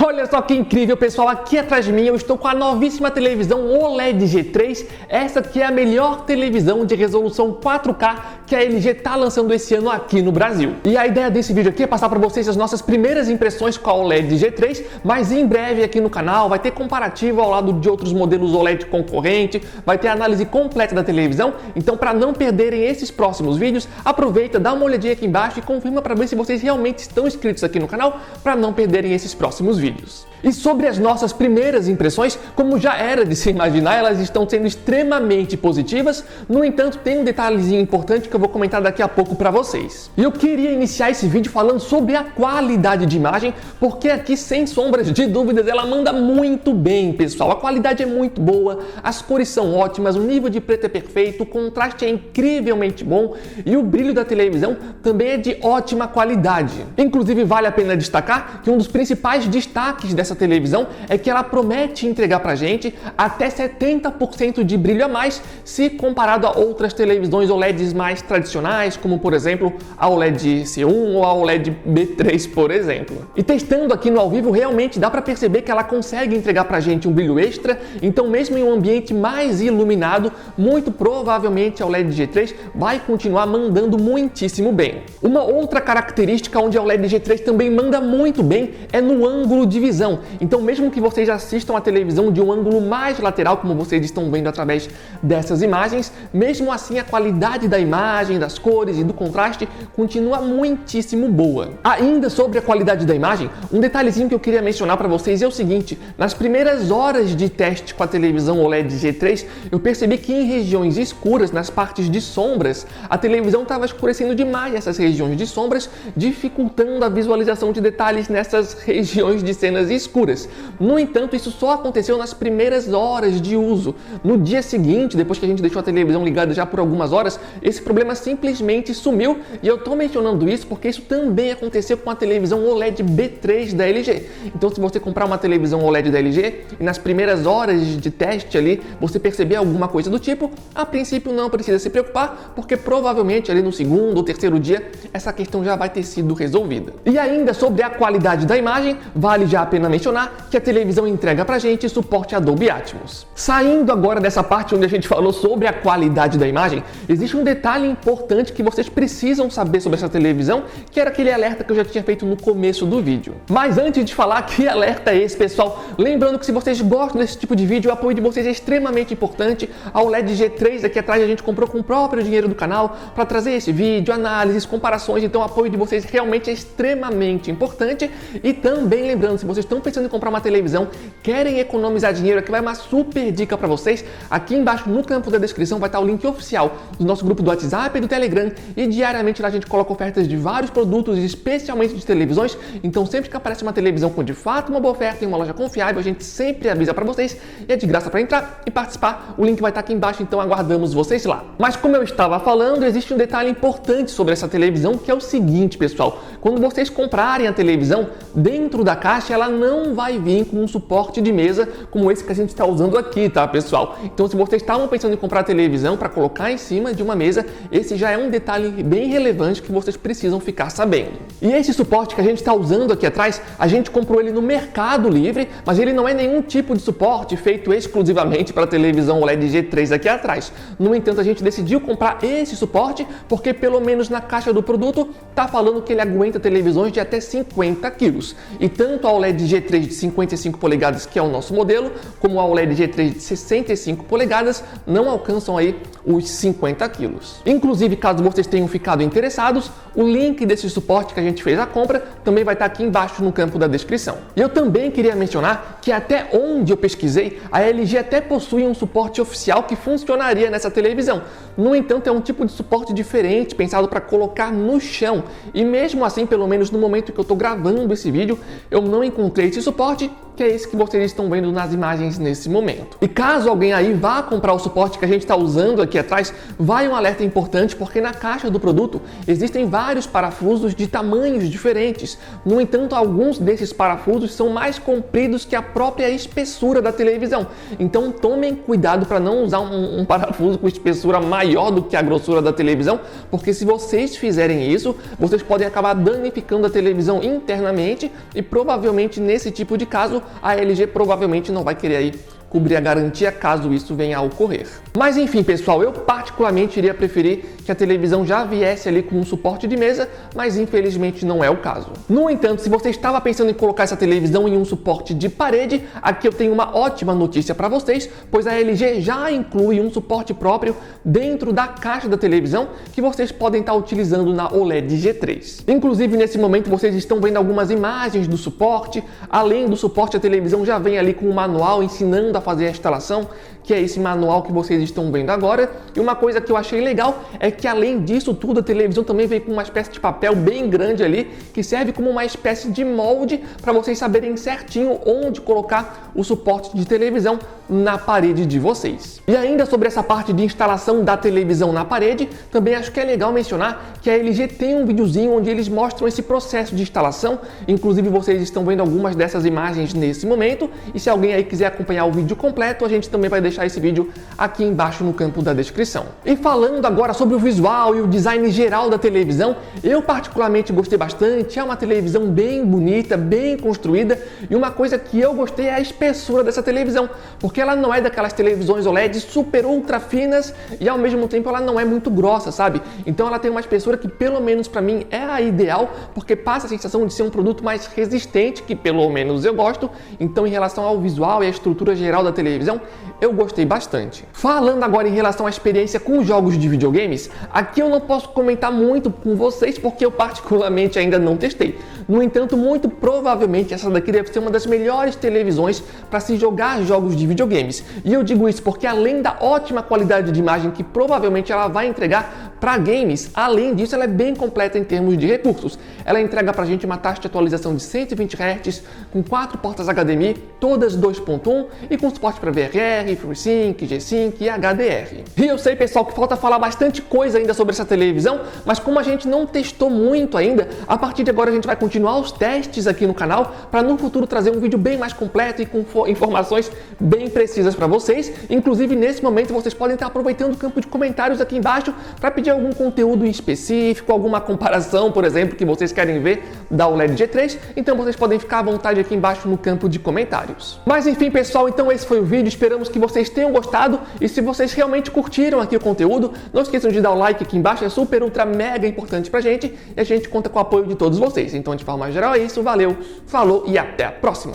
Olha só que incrível, pessoal, aqui atrás de mim eu estou com a novíssima televisão OLED G3, essa que é a melhor televisão de resolução 4K que a LG está lançando esse ano aqui no Brasil. E a ideia desse vídeo aqui é passar para vocês as nossas primeiras impressões com a OLED G3, mas em breve aqui no canal vai ter comparativo ao lado de outros modelos OLED concorrente, vai ter análise completa da televisão, então para não perderem esses próximos vídeos, aproveita, dá uma olhadinha aqui embaixo e confirma para ver se vocês realmente estão inscritos aqui no canal para não perderem esses próximos vídeos. E sobre as nossas primeiras impressões, como já era de se imaginar, elas estão sendo extremamente positivas. No entanto, tem um detalhezinho importante que eu vou comentar daqui a pouco para vocês. E eu queria iniciar esse vídeo falando sobre a qualidade de imagem, porque aqui, sem sombras de dúvidas, ela manda muito bem, pessoal. A qualidade é muito boa, as cores são ótimas, o nível de preto é perfeito, o contraste é incrivelmente bom e o brilho da televisão também é de ótima qualidade. Inclusive, vale a pena destacar que um dos principais destaques dessa televisão é que ela promete entregar pra gente até 70% de brilho a mais se comparado a outras televisões OLEDs mais tradicionais, como por exemplo a OLED C1 ou a OLED B3, por exemplo. E testando aqui no ao vivo, realmente dá para perceber que ela consegue entregar pra gente um brilho extra, então mesmo em um ambiente mais iluminado, muito provavelmente a OLED G3 vai continuar mandando muitíssimo bem. Uma outra característica onde a OLED G3 também manda muito bem é no ângulo de visão. Então, mesmo que vocês assistam a televisão de um ângulo mais lateral, como vocês estão vendo através dessas imagens, mesmo assim a qualidade da imagem, das cores e do contraste continua muitíssimo boa. Ainda sobre a qualidade da imagem, um detalhezinho que eu queria mencionar para vocês é o seguinte: nas primeiras horas de teste com a televisão OLED G3, eu percebi que em regiões escuras, nas partes de sombras, a televisão estava escurecendo demais essas regiões de sombras, dificultando a visualização de detalhes nessas regiões de cenas escuras. No entanto, isso só aconteceu nas primeiras horas de uso. No dia seguinte, depois que a gente deixou a televisão ligada já por algumas horas, esse problema simplesmente sumiu, e eu estou mencionando isso porque isso também aconteceu com a televisão OLED B3 da LG. Então, se você comprar uma televisão OLED da LG e nas primeiras horas de teste ali você perceber alguma coisa do tipo, a princípio não precisa se preocupar, porque provavelmente ali no segundo ou terceiro dia essa questão já vai ter sido resolvida. E ainda sobre a qualidade da imagem, vale já a pena mencionar que a televisão entrega pra gente suporte Dolby Atmos. Saindo agora dessa parte onde a gente falou sobre a qualidade da imagem, existe um detalhe importante que vocês precisam saber sobre essa televisão, que era aquele alerta que eu já tinha feito no começo do vídeo. Mas antes de falar que alerta é esse, pessoal, lembrando que se vocês gostam desse tipo de vídeo, o apoio de vocês é extremamente importante. A OLED G3 aqui atrás a gente comprou com o próprio dinheiro do canal para trazer esse vídeo, análises, comparações, então o apoio de vocês realmente é extremamente importante. E também lembrando, se vocês estão pensando em comprar uma televisão, querem economizar dinheiro, aqui vai uma super dica para vocês. Aqui embaixo no campo da descrição vai estar o link oficial do nosso grupo do WhatsApp e do Telegram, e diariamente lá a gente coloca ofertas de vários produtos, especialmente de televisões. Então sempre que aparece uma televisão com de fato uma boa oferta em uma loja confiável, a gente sempre avisa para vocês, e é de graça para entrar e participar. O link vai estar aqui embaixo, então aguardamos vocês lá. Mas como eu estava falando, existe um detalhe importante sobre essa televisão, que é o seguinte, pessoal: quando vocês comprarem a televisão, dentro da caixa ela não vai vir com um suporte de mesa como esse que a gente está usando aqui, tá, pessoal? Então, se vocês estavam pensando em comprar a televisão para colocar em cima de uma mesa, esse já é um detalhe bem relevante que vocês precisam ficar sabendo. E esse suporte que a gente está usando aqui atrás, a gente comprou ele no Mercado Livre, mas ele não é nenhum tipo de suporte feito exclusivamente para a televisão OLED G3 aqui atrás. No entanto, a gente decidiu comprar esse suporte porque, pelo menos na caixa do produto, tá falando que ele aguenta televisões de até 50 quilos. E tanto a OLED G3 de 55 polegadas, que é o nosso modelo, como a OLED G3 de 65 polegadas não alcançam aí os 50 quilos. Inclusive, caso vocês tenham ficado interessados, o link desse suporte que a gente fez a compra também vai estar aqui embaixo no campo da descrição. E eu também queria mencionar que até onde eu pesquisei, a LG até possui um suporte oficial que funcionaria nessa televisão. No entanto, é um tipo de suporte diferente, pensado para colocar no chão. E mesmo assim, pelo menos no momento que eu estou gravando esse vídeo, eu não encontrei esse suporte que é esse que vocês estão vendo nas imagens nesse momento. E caso alguém aí vá comprar o suporte que a gente está usando aqui atrás, vai um alerta importante, porque na caixa do produto existem vários parafusos de tamanhos diferentes. No entanto, alguns desses parafusos são mais compridos que a própria espessura da televisão. Então tomem cuidado para não usar um parafuso com espessura maior do que a grossura da televisão, porque se vocês fizerem isso, vocês podem acabar danificando a televisão internamente e provavelmente nesse tipo de caso a LG provavelmente não vai querer aí cobrir a garantia caso isso venha a ocorrer. Mas enfim, pessoal, eu particularmente iria preferir que a televisão já viesse ali com um suporte de mesa, mas infelizmente não é o caso. No entanto, se você estava pensando em colocar essa televisão em um suporte de parede, aqui eu tenho uma ótima notícia para vocês, pois a LG já inclui um suporte próprio dentro da caixa da televisão que vocês podem estar utilizando na OLED G3. Inclusive, nesse momento vocês estão vendo algumas imagens do suporte. Além do suporte, a televisão já vem ali com um manual ensinando a fazer a instalação, que é esse manual que vocês estão vendo agora. E uma coisa que eu achei legal é que além disso tudo, a televisão também vem com uma espécie de papel bem grande ali, que serve como uma espécie de molde para vocês saberem certinho onde colocar o suporte de televisão na parede de vocês. E ainda sobre essa parte de instalação da televisão na parede, também acho que é legal mencionar que a LG tem um videozinho onde eles mostram esse processo de instalação. Inclusive vocês estão vendo algumas dessas imagens nesse momento, e se alguém aí quiser acompanhar o vídeo completo, a gente também vai deixar esse vídeo aqui embaixo no campo da descrição. E falando agora sobre o visual e o design geral da televisão, eu particularmente gostei bastante. É uma televisão bem bonita, bem construída, e uma coisa que eu gostei é a espessura dessa televisão, porque ela não é daquelas televisões OLED super ultra finas e ao mesmo tempo ela não é muito grossa, sabe? Então ela tem uma espessura que pelo menos para mim é a ideal, porque passa a sensação de ser um produto mais resistente, que pelo menos eu gosto. Então em relação ao visual e à estrutura geral da televisão, eu gostei bastante. Falando agora em relação à experiência com jogos de videogames, aqui eu não posso comentar muito com vocês porque eu particularmente ainda não testei. No entanto, muito provavelmente essa daqui deve ser uma das melhores televisões para se jogar jogos de videogames. E eu digo isso porque além da ótima qualidade de imagem que provavelmente ela vai entregar para games, além disso ela é bem completa em termos de recursos. Ela entrega pra gente uma taxa de atualização de 120 Hz, com 4 portas HDMI, todas 2.1 e com suporte para VRR, FreeSync, G-Sync e HDR. E eu sei, pessoal, que falta falar bastante coisa ainda sobre essa televisão, mas como a gente não testou muito ainda, a partir de agora a gente vai continuar os testes aqui no canal para no futuro trazer um vídeo bem mais completo e com informações bem precisas para vocês. Inclusive, nesse momento vocês podem estar aproveitando o campo de comentários aqui embaixo para pedir algum conteúdo específico, alguma comparação, por exemplo, que vocês querem ver da OLED G3, então vocês podem ficar à vontade aqui embaixo no campo de comentários. Mas enfim, pessoal, então esse foi o vídeo, esperamos que vocês tenham gostado, e se vocês realmente curtiram aqui o conteúdo, não esqueçam de dar o like aqui embaixo, é super, ultra, mega importante pra gente, e a gente conta com o apoio de todos vocês. Então, de forma geral é isso, valeu, falou e até a próxima!